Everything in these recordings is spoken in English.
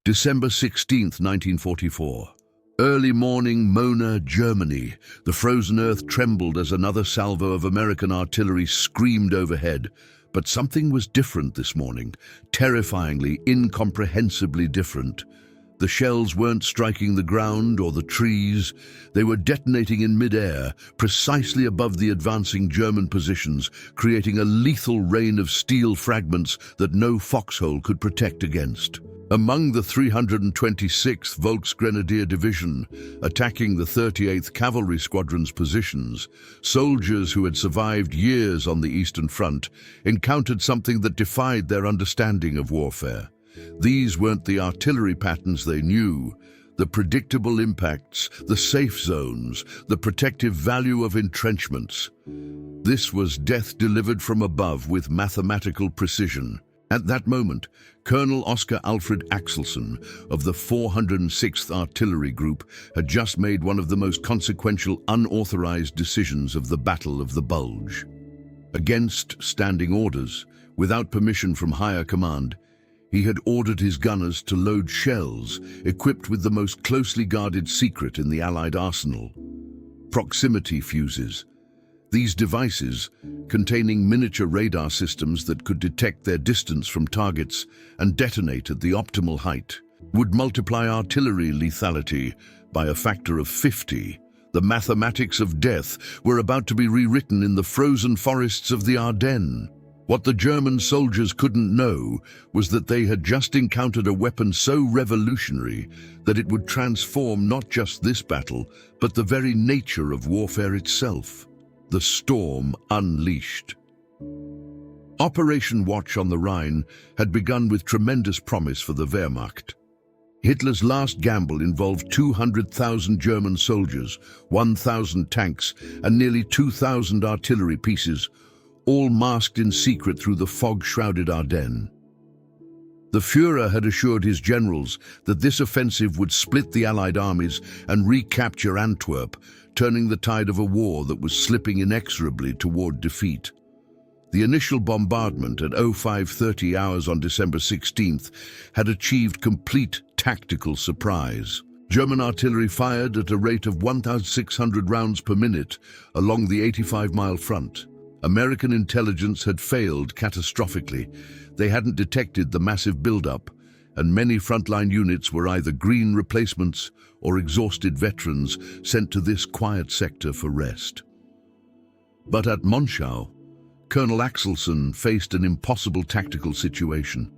December 16th, 1944. Early morning, Mona, Germany. The frozen earth trembled as another salvo of American artillery screamed overhead. But something was different this morning, terrifyingly, incomprehensibly different. The shells weren't striking the ground or the trees. They were detonating in mid-air, precisely above the advancing German positions, creating a lethal rain of steel fragments that no foxhole could protect against. Among the 326th Volksgrenadier Division, attacking the 38th Cavalry Squadron's positions, soldiers who had survived years on the Eastern Front encountered something that defied their understanding of warfare. These weren't the artillery patterns they knew, the predictable impacts, the safe zones, the protective value of entrenchments. This was death delivered from above with mathematical precision. At that moment, Colonel Oscar Alfred Axelson of the 406th Artillery Group had just made one of the most consequential unauthorized decisions of the Battle of the Bulge. Against standing orders, without permission from higher command, he had ordered his gunners to load shells equipped with the most closely guarded secret in the Allied arsenal: proximity fuses. These devices, containing miniature radar systems that could detect their distance from targets and detonate at the optimal height, would multiply artillery lethality by a factor of 50. The mathematics of death were about to be rewritten in the frozen forests of the Ardennes. What the German soldiers couldn't know was that they had just encountered a weapon so revolutionary that it would transform not just this battle, but the very nature of warfare itself. The storm unleashed. Operation Watch on the Rhine had begun with tremendous promise for the Wehrmacht. Hitler's last gamble involved 200,000 German soldiers, 1,000 tanks, and nearly 2,000 artillery pieces, all masked in secret through the fog-shrouded Ardennes. The Führer had assured his generals that this offensive would split the Allied armies and recapture Antwerp, turning the tide of a war that was slipping inexorably toward defeat. The initial bombardment at 05:30 hours on December 16th had achieved complete tactical surprise. German artillery fired at a rate of 1,600 rounds per minute along the 85-mile front. American intelligence had failed catastrophically. They hadn't detected the massive buildup, and many frontline units were either green replacements or exhausted veterans sent to this quiet sector for rest. But at Monschau, Colonel Axelson faced an impossible tactical situation.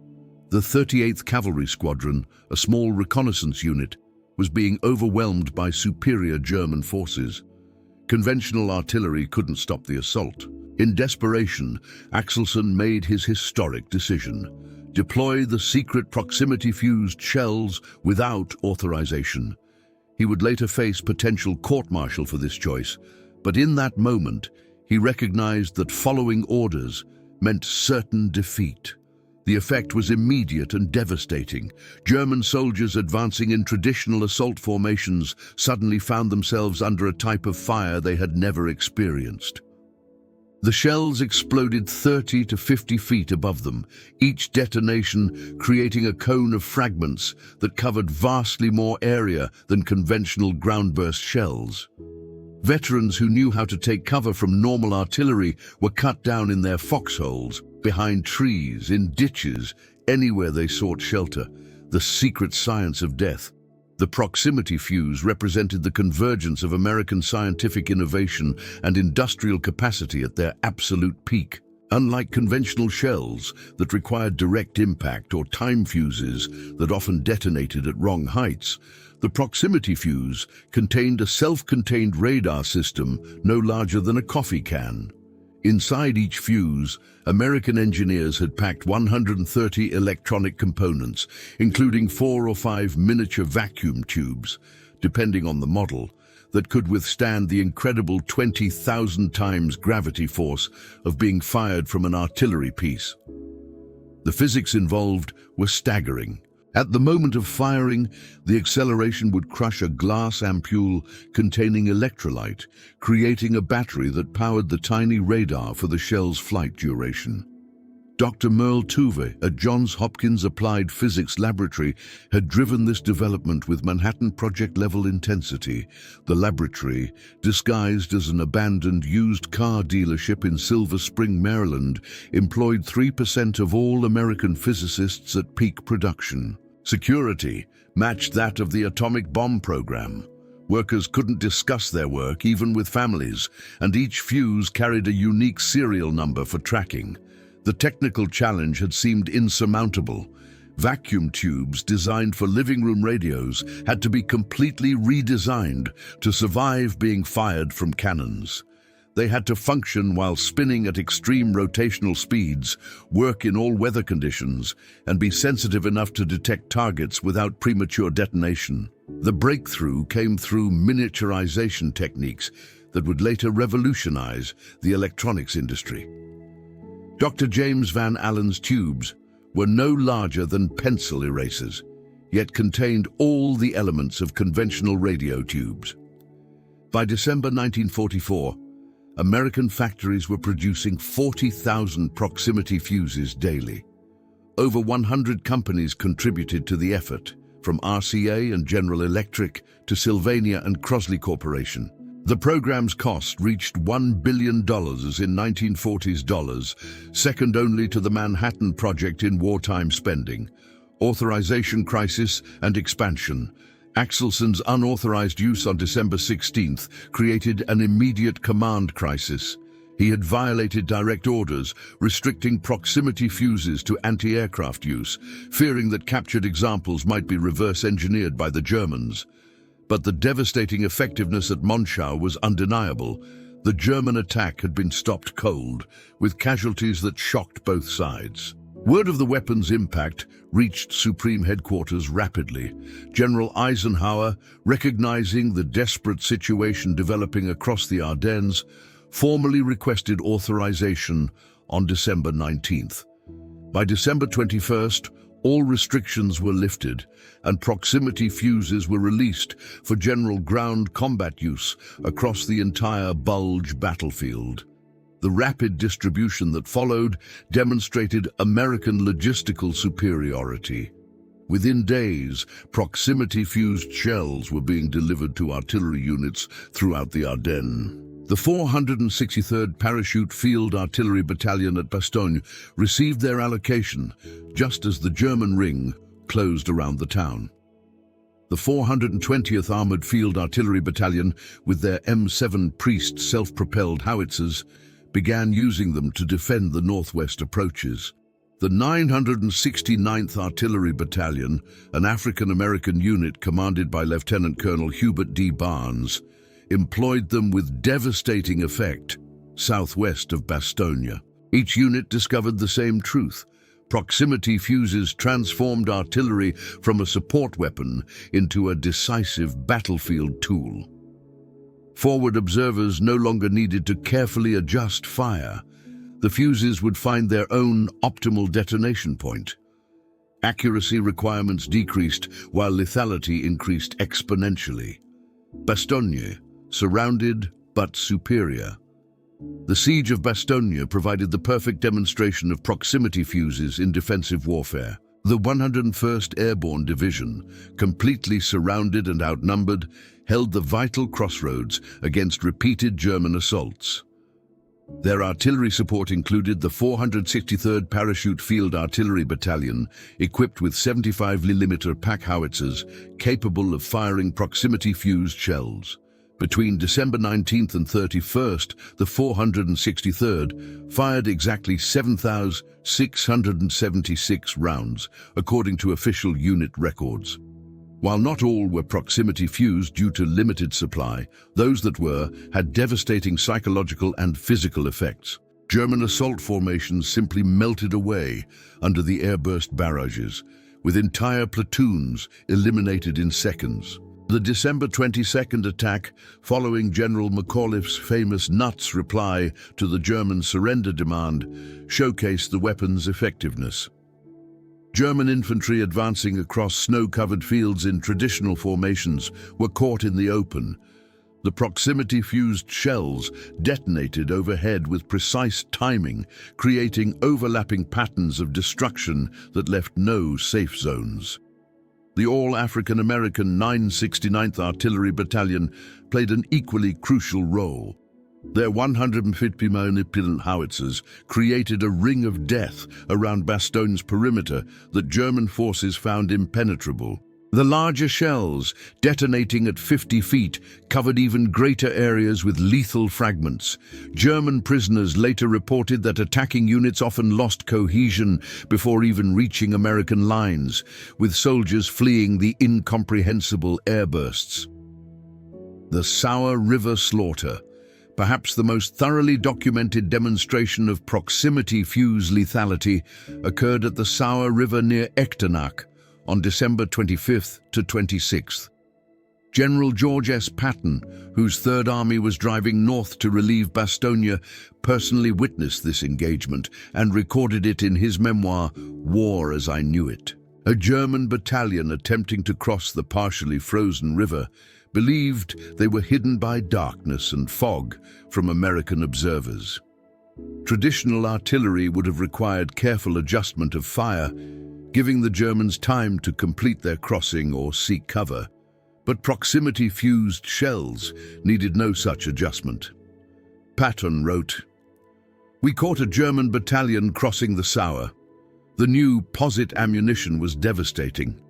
The 38th Cavalry Squadron, a small reconnaissance unit, was being overwhelmed by superior German forces. Conventional artillery couldn't stop the assault. In desperation, Axelson made his historic decision: deploy the secret proximity-fused shells without authorization. He would later face potential court-martial for this choice, but in that moment, he recognized that following orders meant certain defeat. The effect was immediate and devastating. German soldiers advancing in traditional assault formations suddenly found themselves under a type of fire they had never experienced. The shells exploded 30 to 50 feet above them, each detonation creating a cone of fragments that covered vastly more area than conventional ground-burst shells. Veterans who knew how to take cover from normal artillery were cut down in their foxholes, behind trees, in ditches, anywhere they sought shelter. The secret science of death. The proximity fuse represented the convergence of American scientific innovation and industrial capacity at their absolute peak. Unlike conventional shells that required direct impact or time fuses that often detonated at wrong heights, the proximity fuse contained a self-contained radar system no larger than a coffee can. Inside each fuse, American engineers had packed 130 electronic components, including 4 or 5 miniature vacuum tubes, depending on the model, that could withstand the incredible 20,000 times gravity force of being fired from an artillery piece. The physics involved were staggering. At the moment of firing, the acceleration would crush a glass ampule containing electrolyte, creating a battery that powered the tiny radar for the shell's flight duration. Dr. Merle Tuve at Johns Hopkins Applied Physics Laboratory had driven this development with Manhattan Project-level intensity. The laboratory, disguised as an abandoned used car dealership in Silver Spring, Maryland, employed 3% of all American physicists at peak production. Security matched that of the atomic bomb program. Workers couldn't discuss their work, even with families, and each fuse carried a unique serial number for tracking. The technical challenge had seemed insurmountable. Vacuum tubes designed for living room radios had to be completely redesigned to survive being fired from cannons. They had to function while spinning at extreme rotational speeds, work in all weather conditions, and be sensitive enough to detect targets without premature detonation. The breakthrough came through miniaturization techniques that would later revolutionize the electronics industry. Dr. James Van Allen's tubes were no larger than pencil erasers, yet contained all the elements of conventional radio tubes. By December 1944, American factories were producing 40,000 proximity fuses daily. Over 100 companies contributed to the effort, from RCA and General Electric to Sylvania and Crosley Corporation. The program's cost reached $1 billion in 1940s dollars, second only to the Manhattan Project in wartime spending. Authorization crisis and expansion. Axelson's unauthorized use on December 16th created an immediate command crisis. He had violated direct orders, restricting proximity fuses to anti-aircraft use, fearing that captured examples might be reverse-engineered by the Germans. But the devastating effectiveness at Monschau was undeniable. The German attack had been stopped cold, with casualties that shocked both sides. Word of the weapon's impact reached Supreme Headquarters rapidly. General Eisenhower, recognizing the desperate situation developing across the Ardennes, formally requested authorization on December 19th. By December 21st, all restrictions were lifted, and proximity fuses were released for general ground combat use across the entire Bulge battlefield. The rapid distribution that followed demonstrated American logistical superiority. Within days, proximity-fused shells were being delivered to artillery units throughout the Ardennes. The 463rd Parachute Field Artillery Battalion at Bastogne received their allocation just as the German ring closed around the town. The 420th Armored Field Artillery Battalion, with their M7 Priest self-propelled howitzers, began using them to defend the northwest approaches. The 969th Artillery Battalion, an African-American unit commanded by Lieutenant Colonel Hubert D. Barnes, employed them with devastating effect southwest of Bastogne. Each unit discovered the same truth. Proximity fuses transformed artillery from a support weapon into a decisive battlefield tool. Forward observers no longer needed to carefully adjust fire. The fuses would find their own optimal detonation point. Accuracy requirements decreased while lethality increased exponentially. Bastogne, surrounded but superior. The siege of Bastogne provided the perfect demonstration of proximity fuses in defensive warfare. The 101st Airborne Division, completely surrounded and outnumbered, held the vital crossroads against repeated German assaults. Their artillery support included the 463rd Parachute Field Artillery Battalion, equipped with 75mm pack howitzers capable of firing proximity-fused shells. Between December 19th and 31st, the 463rd fired exactly 7,676 rounds, according to official unit records. While not all were proximity fused due to limited supply, those that were had devastating psychological and physical effects. German assault formations simply melted away under the airburst barrages, with entire platoons eliminated in seconds. The December 22nd attack, following General McAuliffe's famous nuts reply to the German surrender demand, showcased the weapon's effectiveness. German infantry advancing across snow-covered fields in traditional formations were caught in the open. The proximity-fused shells detonated overhead with precise timing, creating overlapping patterns of destruction that left no safe zones. The all-African-American 969th Artillery Battalion played an equally crucial role. Their 150mm howitzers created a ring of death around Baston's perimeter that German forces found impenetrable. The larger shells, detonating at 50 feet, covered even greater areas with lethal fragments. German prisoners later reported that attacking units often lost cohesion before even reaching American lines, with soldiers fleeing the incomprehensible airbursts. The Sour River Slaughter, perhaps the most thoroughly documented demonstration of proximity fuse lethality, occurred at the Sour River near Echternach on December 25th to 26th. General George S. Patton, whose Third Army was driving north to relieve Bastogne, personally witnessed this engagement and recorded it in his memoir, War as I Knew It. A German battalion attempting to cross the partially frozen river believed they were hidden by darkness and fog from American observers. Traditional artillery would have required careful adjustment of fire, giving the Germans time to complete their crossing or seek cover. But proximity-fused shells needed no such adjustment. Patton wrote, "We caught a German battalion crossing the Sour. The new posit ammunition was devastating.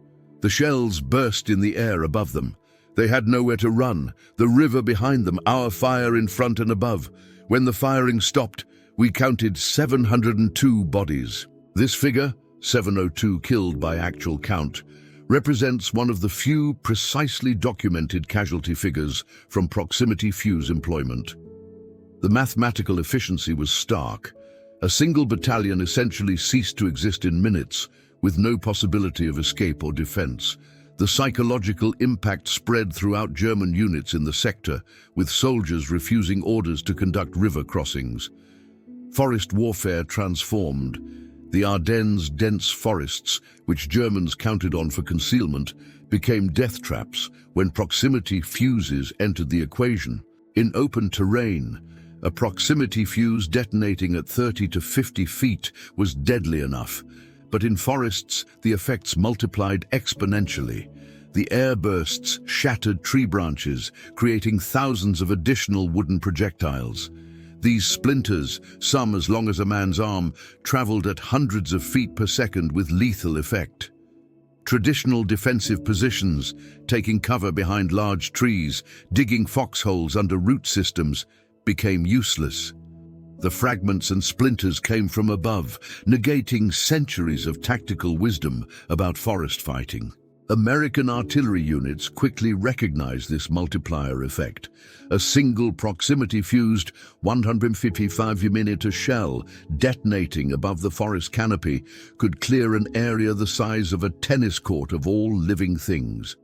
The shells burst in the air above them. They had nowhere to run, the river behind them, our fire in front and above. When the firing stopped, we counted 702 bodies. This figure, 702 killed by actual count, represents one of the few precisely documented casualty figures from proximity fuse employment. The mathematical efficiency was stark. A single battalion essentially ceased to exist in minutes, with no possibility of escape or defense. The psychological impact spread throughout German units in the sector, with soldiers refusing orders to conduct river crossings. Forest warfare transformed. The Ardennes' dense forests, which Germans counted on for concealment, became death traps when proximity fuses entered the equation. In open terrain, a proximity fuse detonating at 30 to 50 feet was deadly enough, but in forests, the effects multiplied exponentially. The airbursts shattered tree branches, creating thousands of additional wooden projectiles. These splinters, some as long as a man's arm, traveled at hundreds of feet per second with lethal effect. Traditional defensive positions, taking cover behind large trees, digging foxholes under root systems, became useless. The fragments and splinters came from above, negating centuries of tactical wisdom about forest fighting. American artillery units quickly recognized this multiplier effect. A single proximity-fused 155mm shell detonating above the forest canopy could clear an area the size of a tennis court of all living things.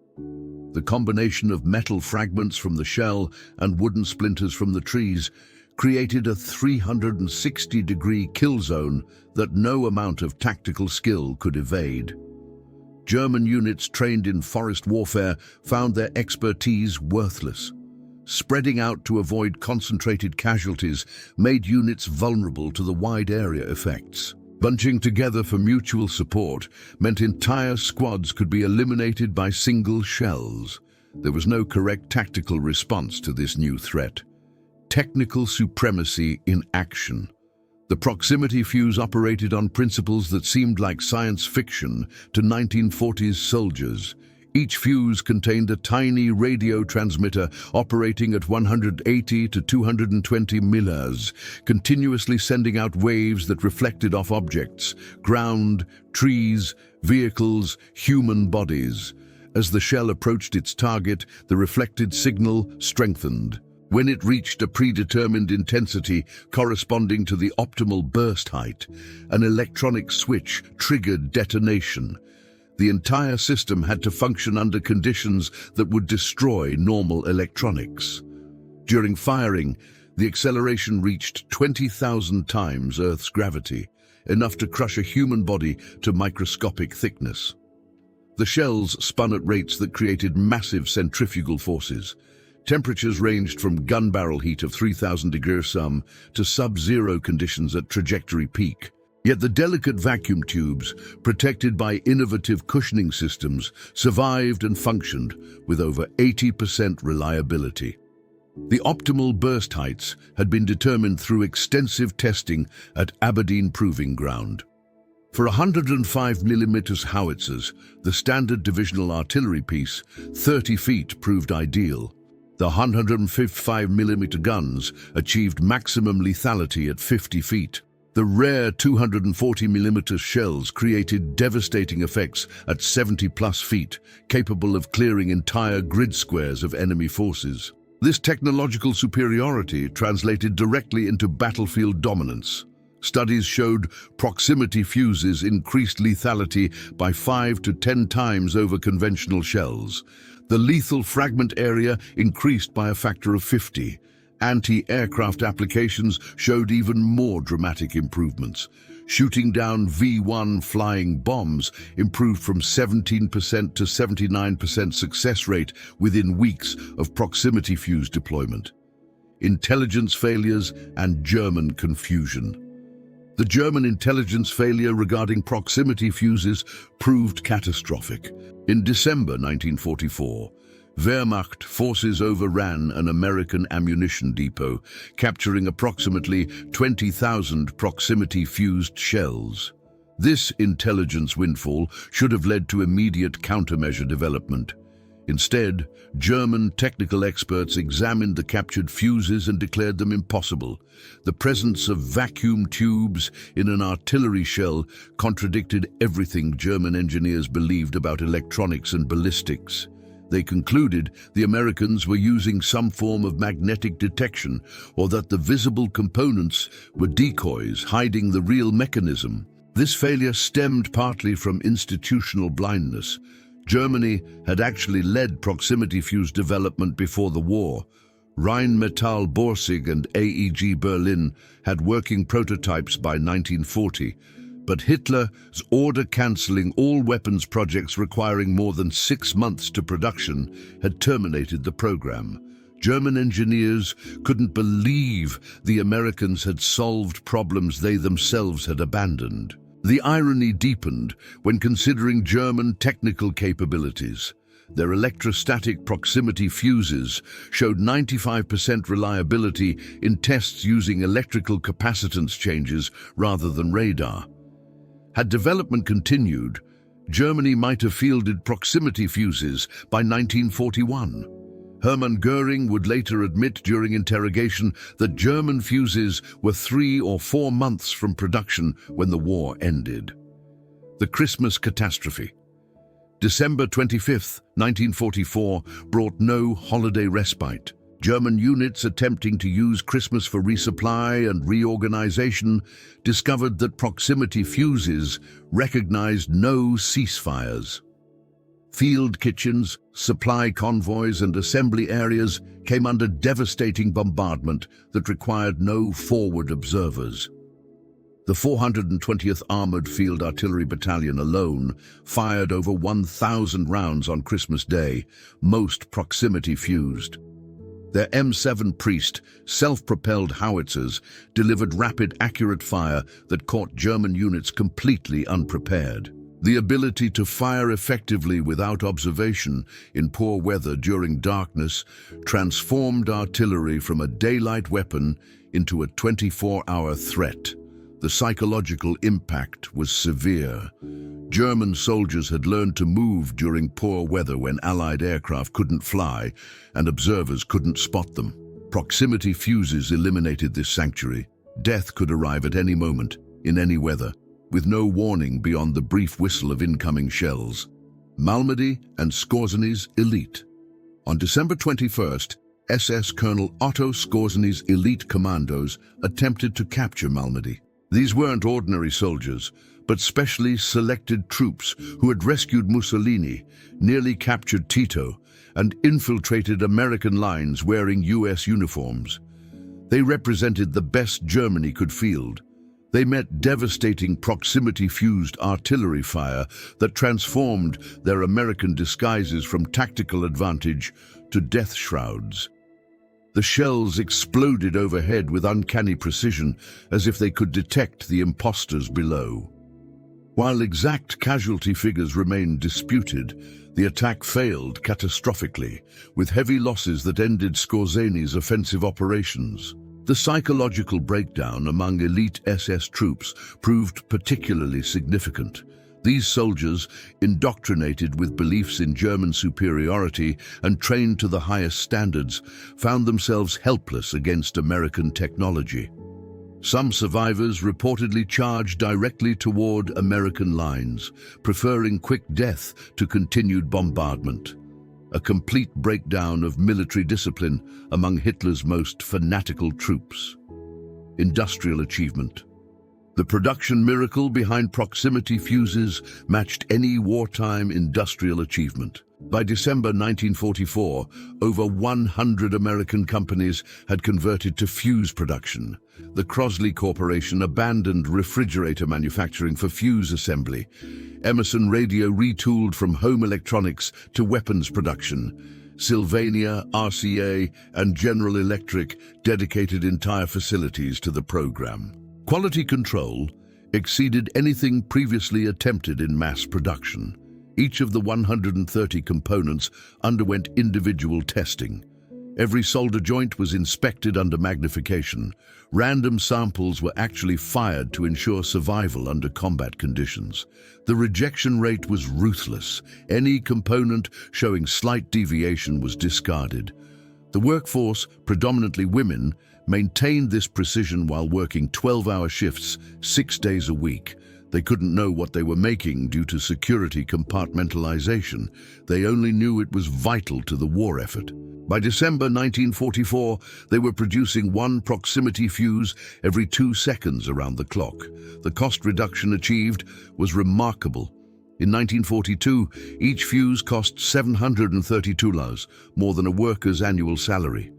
The combination of metal fragments from the shell and wooden splinters from the trees created a 360-degree kill zone that no amount of tactical skill could evade. German units trained in forest warfare found their expertise worthless. Spreading out to avoid concentrated casualties made units vulnerable to the wide area effects. Bunching together for mutual support meant entire squads could be eliminated by single shells. There was no correct tactical response to this new threat. Technical supremacy in action. The proximity fuse operated on principles that seemed like science fiction to 1940s soldiers. Each fuse contained a tiny radio transmitter operating at 180 to 220 MHz, continuously sending out waves that reflected off objects, ground, trees, vehicles, human bodies. As the shell approached its target, the reflected signal strengthened. When it reached a predetermined intensity corresponding to the optimal burst height, an electronic switch triggered detonation. The entire system had to function under conditions that would destroy normal electronics. During firing, the acceleration reached 20,000 times Earth's gravity, enough to crush a human body to microscopic thickness. The shells spun at rates that created massive centrifugal forces. Temperatures ranged from gun barrel heat of 3,000 degrees Celsius to sub-zero conditions at trajectory peak. Yet the delicate vacuum tubes, protected by innovative cushioning systems, survived and functioned with over 80% reliability. The optimal burst heights had been determined through extensive testing at Aberdeen Proving Ground. For 105mm howitzers, the standard divisional artillery piece, 30 feet proved ideal. The 155mm guns achieved maximum lethality at 50 feet. The rare 240mm shells created devastating effects at 70+ feet, capable of clearing entire grid squares of enemy forces. This technological superiority translated directly into battlefield dominance. Studies showed proximity fuses increased lethality by 5 to 10 times over conventional shells. The lethal fragment area increased by a factor of 50. Anti-aircraft applications showed even more dramatic improvements. Shooting down V-1 flying bombs improved from 17% to 79% success rate within weeks of proximity fuse deployment. Intelligence failures and German confusion. The German intelligence failure regarding proximity fuses proved catastrophic. In December 1944, Wehrmacht forces overran an American ammunition depot, capturing approximately 20,000 proximity-fused shells. This intelligence windfall should have led to immediate countermeasure development. Instead, German technical experts examined the captured fuses and declared them impossible. The presence of vacuum tubes in an artillery shell contradicted everything German engineers believed about electronics and ballistics. They concluded the Americans were using some form of magnetic detection, or that the visible components were decoys hiding the real mechanism. This failure stemmed partly from institutional blindness. Germany had actually led proximity fuse development before the war. Rheinmetall Borsig and AEG Berlin had working prototypes by 1940, but Hitler's order cancelling all weapons projects requiring more than 6 months to production had terminated the program. German engineers couldn't believe the Americans had solved problems they themselves had abandoned. The irony deepened when considering German technical capabilities. Their electrostatic proximity fuses showed 95% reliability in tests using electrical capacitance changes rather than radar. Had development continued, Germany might have fielded proximity fuses by 1941. Hermann Göring would later admit during interrogation that German fuses were 3 or 4 months from production when the war ended. The Christmas catastrophe. December 25, 1944, brought no holiday respite. German units attempting to use Christmas for resupply and reorganization discovered that proximity fuses recognized no ceasefires. Field kitchens, supply convoys, and assembly areas came under devastating bombardment that required no forward observers. The 420th Armored Field Artillery Battalion alone fired over 1,000 rounds on Christmas Day, most proximity fused. Their M7 Priest, self-propelled howitzers, delivered rapid, accurate fire that caught German units completely unprepared. The ability to fire effectively without observation in poor weather during darkness transformed artillery from a daylight weapon into a 24-hour threat. The psychological impact was severe. German soldiers had learned to move during poor weather when Allied aircraft couldn't fly and observers couldn't spot them. Proximity fuses eliminated this sanctuary. Death could arrive at any moment, in any weather, with no warning beyond the brief whistle of incoming shells. Malmedy and Skorzeny's elite. On December 21st, SS Colonel Otto Skorzeny's elite commandos attempted to capture Malmedy. These weren't ordinary soldiers, but specially selected troops who had rescued Mussolini, nearly captured Tito, and infiltrated American lines wearing US uniforms. They represented the best Germany could field. They met devastating proximity-fused artillery fire that transformed their American disguises from tactical advantage to death shrouds. The shells exploded overhead with uncanny precision, as if they could detect the impostors below. While exact casualty figures remained disputed, the attack failed catastrophically, with heavy losses that ended Skorzany's offensive operations. The psychological breakdown among elite SS troops proved particularly significant. These soldiers, indoctrinated with beliefs in German superiority and trained to the highest standards, found themselves helpless against American technology. Some survivors reportedly charged directly toward American lines, preferring quick death to continued bombardment. A complete breakdown of military discipline among Hitler's most fanatical troops. Industrial achievement. The production miracle behind proximity fuses matched any wartime industrial achievement. By December 1944, over 100 American companies had converted to fuse production. The Crosley Corporation abandoned refrigerator manufacturing for fuse assembly. Emerson Radio retooled from home electronics to weapons production. Sylvania, RCA, and General Electric dedicated entire facilities to the program. Quality control exceeded anything previously attempted in mass production. Each of the 130 components underwent individual testing. Every solder joint was inspected under magnification. Random samples were actually fired to ensure survival under combat conditions. The rejection rate was ruthless. Any component showing slight deviation was discarded. The workforce, predominantly women, maintained this precision while working 12-hour shifts, 6 days a week. They couldn't know what they were making due to security compartmentalization. They only knew it was vital to the war effort. By December 1944, they were producing one proximity fuse every 2 seconds around the clock. The cost reduction achieved was remarkable. In 1942, each fuse cost $732, more than a worker's annual salary.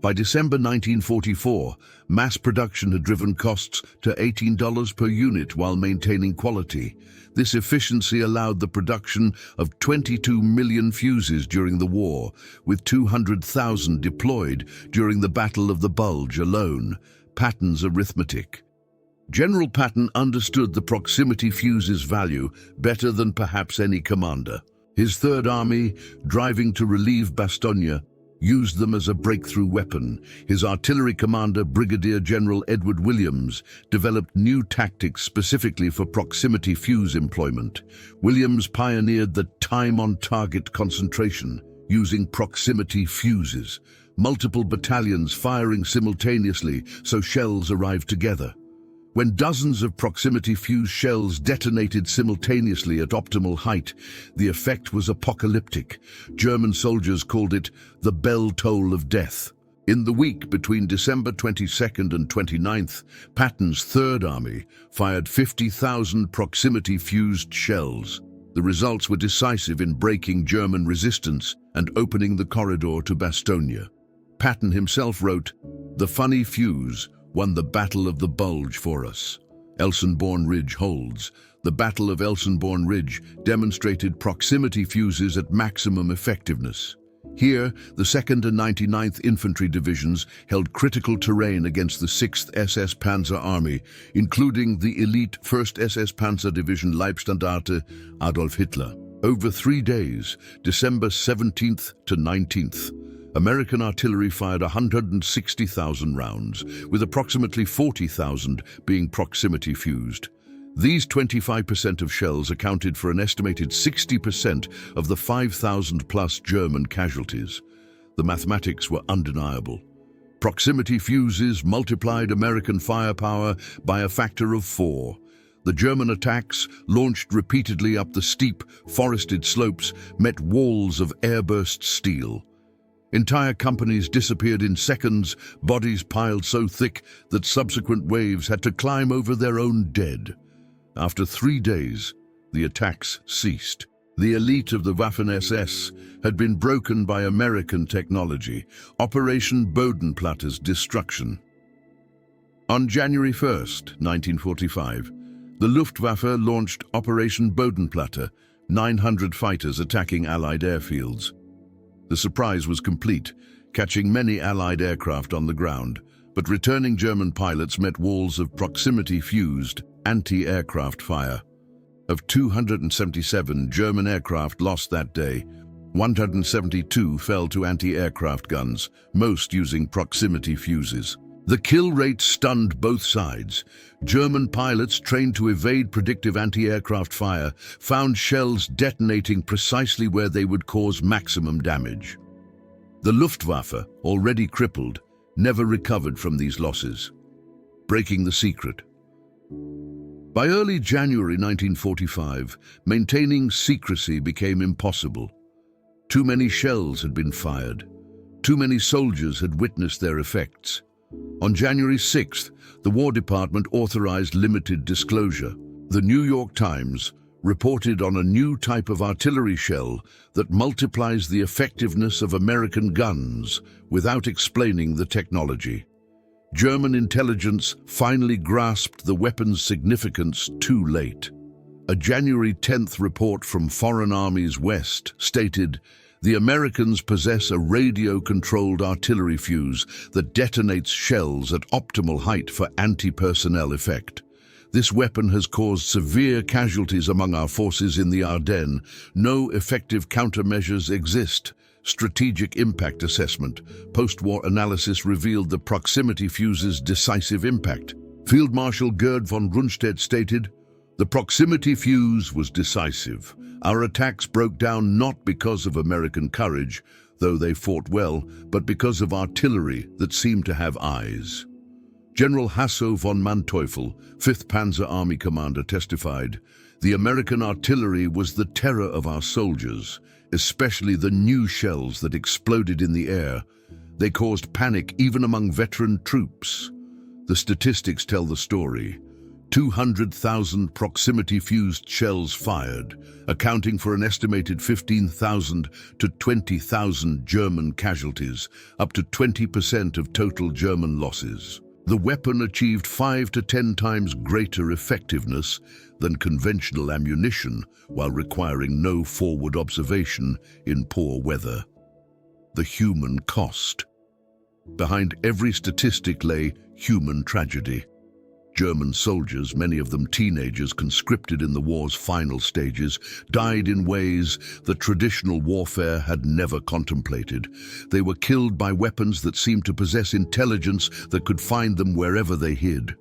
By December 1944, mass production had driven costs to $18 per unit while maintaining quality. This efficiency allowed the production of 22 million fuses during the war, with 200,000 deployed during the Battle of the Bulge alone. Patton's arithmetic. General Patton understood the proximity fuse's value better than perhaps any commander. His Third Army, driving to relieve Bastogne, used them as a breakthrough weapon. His artillery commander, Brigadier General Edward Williams, developed new tactics specifically for proximity fuse employment. Williams pioneered the time-on-target concentration, using proximity fuses, multiple battalions firing simultaneously so shells arrived together. When dozens of proximity fuse shells detonated simultaneously at optimal height, the effect was apocalyptic. German soldiers called it the bell toll of death. In the week between December 22nd and 29th, Patton's Third Army fired 50,000 proximity fused shells. The results were decisive in breaking German resistance and opening the corridor to Bastogne. Patton himself wrote, "The funny fuse won the Battle of the Bulge for us. Elsenborn Ridge holds. The Battle of Elsenborn Ridge demonstrated proximity fuses at maximum effectiveness. Here, the 2nd and 99th Infantry Divisions held critical terrain against the 6th SS Panzer Army, including the elite 1st SS Panzer Division Leibstandarte Adolf Hitler. Over 3 days, December 17th to 19th, American artillery fired 160,000 rounds, with approximately 40,000 being proximity fused. These 25% of shells accounted for an estimated 60% of the 5,000-plus German casualties. The mathematics were undeniable. Proximity fuses multiplied American firepower by a factor of 4. The German attacks, launched repeatedly up the steep, forested slopes, met walls of airburst steel. Entire companies disappeared in seconds, bodies piled so thick that subsequent waves had to climb over their own dead. After 3 days, the attacks ceased. The elite of the Waffen-SS had been broken by American technology, Operation Bodenplatte's destruction. On January 1st, 1945, the Luftwaffe launched Operation Bodenplatte, 900 fighters attacking Allied airfields. The surprise was complete. catching many Allied aircraft on the ground, but returning German pilots met walls of proximity-fused anti-aircraft fire. Of 277 German aircraft lost that day, 172 fell to anti-aircraft guns, most using proximity fuses. The kill rate stunned both sides. German pilots trained to evade predictive anti-aircraft fire found shells detonating precisely where they would cause maximum damage. The Luftwaffe, already crippled, never recovered from these losses. Breaking the secret. By early January 1945, maintaining secrecy became impossible. Too many shells had been fired. Too many soldiers had witnessed their effects. On January 6th, the War Department authorized limited disclosure. The New York Times reported on a new type of artillery shell that multiplies the effectiveness of American guns without explaining the technology. German intelligence finally grasped the weapon's significance too late. A January 10th report from Foreign Armies West stated, "The Americans possess a radio-controlled artillery fuse that detonates shells at optimal height for anti-personnel effect. This weapon has caused severe casualties among our forces in the Ardennes. No effective countermeasures exist." Strategic impact assessment. Post-war analysis revealed the proximity fuse's decisive impact. Field Marshal Gerd von Rundstedt stated, "The proximity fuse was decisive. Our attacks broke down not because of American courage, though they fought well, but because of artillery that seemed to have eyes." General Hasso von Manteuffel, 5th Panzer Army commander, testified, "The American artillery was the terror of our soldiers, especially the new shells that exploded in the air. They caused panic even among veteran troops." The statistics tell the story. 200,000 proximity-fused shells fired, accounting for an estimated 15,000 to 20,000 German casualties, up to 20% of total German losses. The weapon achieved 5 to 10 times greater effectiveness than conventional ammunition while requiring no forward observation in poor weather. The human cost. Behind every statistic lay human tragedy. German soldiers, many of them teenagers conscripted in the war's final stages, died in ways that traditional warfare had never contemplated. They were killed by weapons that seemed to possess intelligence that could find them wherever they hid.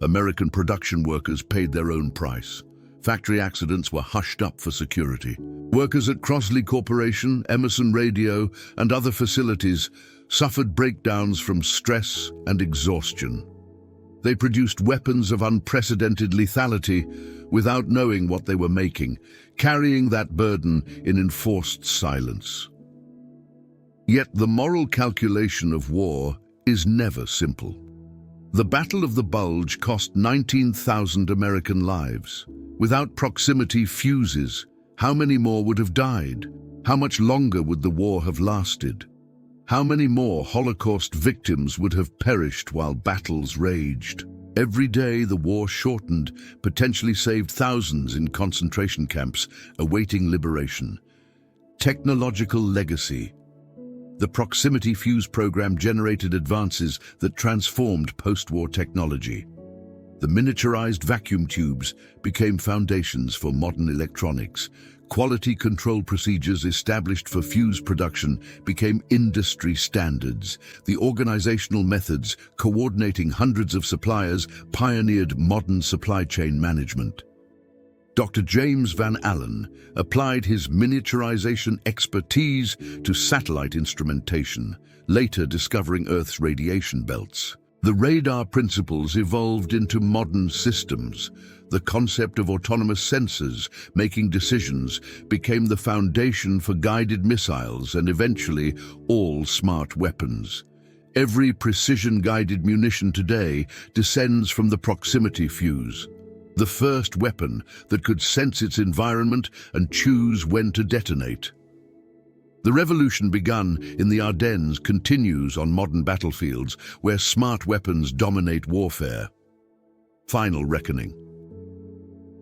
American production workers paid their own price. Factory accidents were hushed up for security. Workers at Crossley Corporation, Emerson Radio, and other facilities suffered breakdowns from stress and exhaustion. They produced weapons of unprecedented lethality without knowing what they were making, carrying that burden in enforced silence. Yet the moral calculation of war is never simple. The Battle of the Bulge cost 19,000 American lives. Without proximity fuses, how many more would have died? How much longer would the war have lasted? How many more Holocaust victims would have perished while battles raged? Every day the war shortened, potentially saved thousands in concentration camps, awaiting liberation. Technological legacy. The proximity fuse program generated advances that transformed post-war technology. The miniaturized vacuum tubes became foundations for modern electronics. Quality control procedures established for fuse production became industry standards. The organizational methods coordinating hundreds of suppliers pioneered modern supply chain management. Dr. James Van Allen applied his miniaturization expertise to satellite instrumentation, later discovering Earth's radiation belts. The radar principles evolved into modern systems. The concept of autonomous sensors making decisions became the foundation for guided missiles and eventually all smart weapons. Every precision-guided munition today descends from the proximity fuse, the first weapon that could sense its environment and choose when to detonate. The revolution begun in the Ardennes continues on modern battlefields where smart weapons dominate warfare. Final reckoning.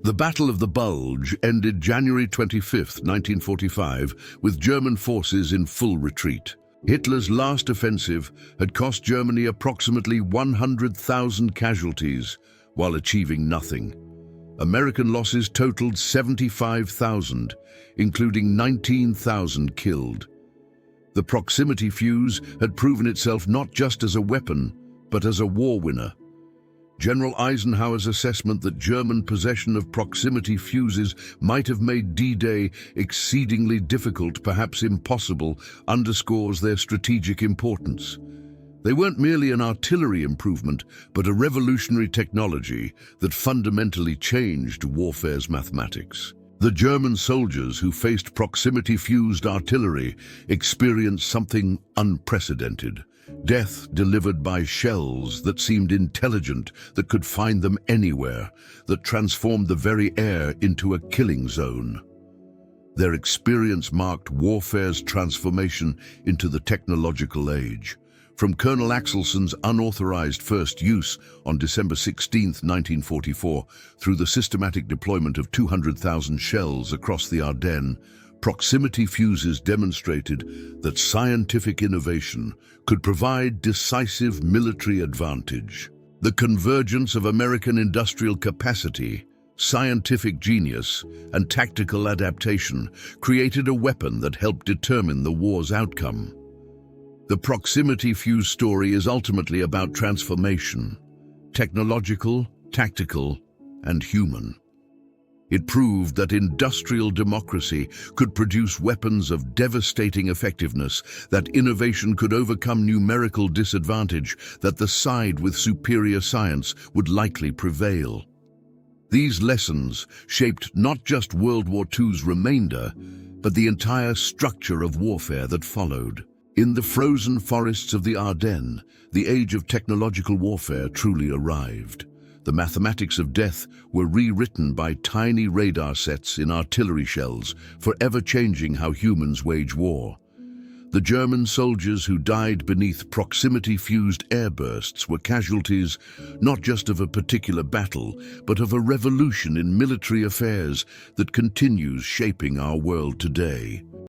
The Battle of the Bulge ended January 25, 1945, with German forces in full retreat. Hitler's last offensive had cost Germany approximately 100,000 casualties while achieving nothing. American losses totaled 75,000, including 19,000 killed. The proximity fuse had proven itself not just as a weapon, but as a war winner. General Eisenhower's assessment that German possession of proximity fuses might have made D-Day exceedingly difficult, perhaps impossible, underscores their strategic importance. They weren't merely an artillery improvement, but a revolutionary technology that fundamentally changed warfare's mathematics. The German soldiers who faced proximity-fused artillery experienced something unprecedented. Death delivered by shells that seemed intelligent, that could find them anywhere, that transformed the very air into a killing zone. Their experience marked warfare's transformation into the technological age. From Colonel Axelson's unauthorized first use on December 16, 1944, through the systematic deployment of 200,000 shells across the Ardennes, proximity fuses demonstrated that scientific innovation could provide decisive military advantage. The convergence of American industrial capacity, scientific genius, and tactical adaptation created a weapon that helped determine the war's outcome. The proximity fuse story is ultimately about transformation, technological, tactical, and human. It proved that industrial democracy could produce weapons of devastating effectiveness, that innovation could overcome numerical disadvantage, that the side with superior science would likely prevail. These lessons shaped not just World War II's remainder, but the entire structure of warfare that followed. In the frozen forests of the Ardennes, the age of technological warfare truly arrived. The mathematics of death were rewritten by tiny radar sets in artillery shells, forever changing how humans wage war. The German soldiers who died beneath proximity-fused airbursts were casualties not just of a particular battle, but of a revolution in military affairs that continues shaping our world today.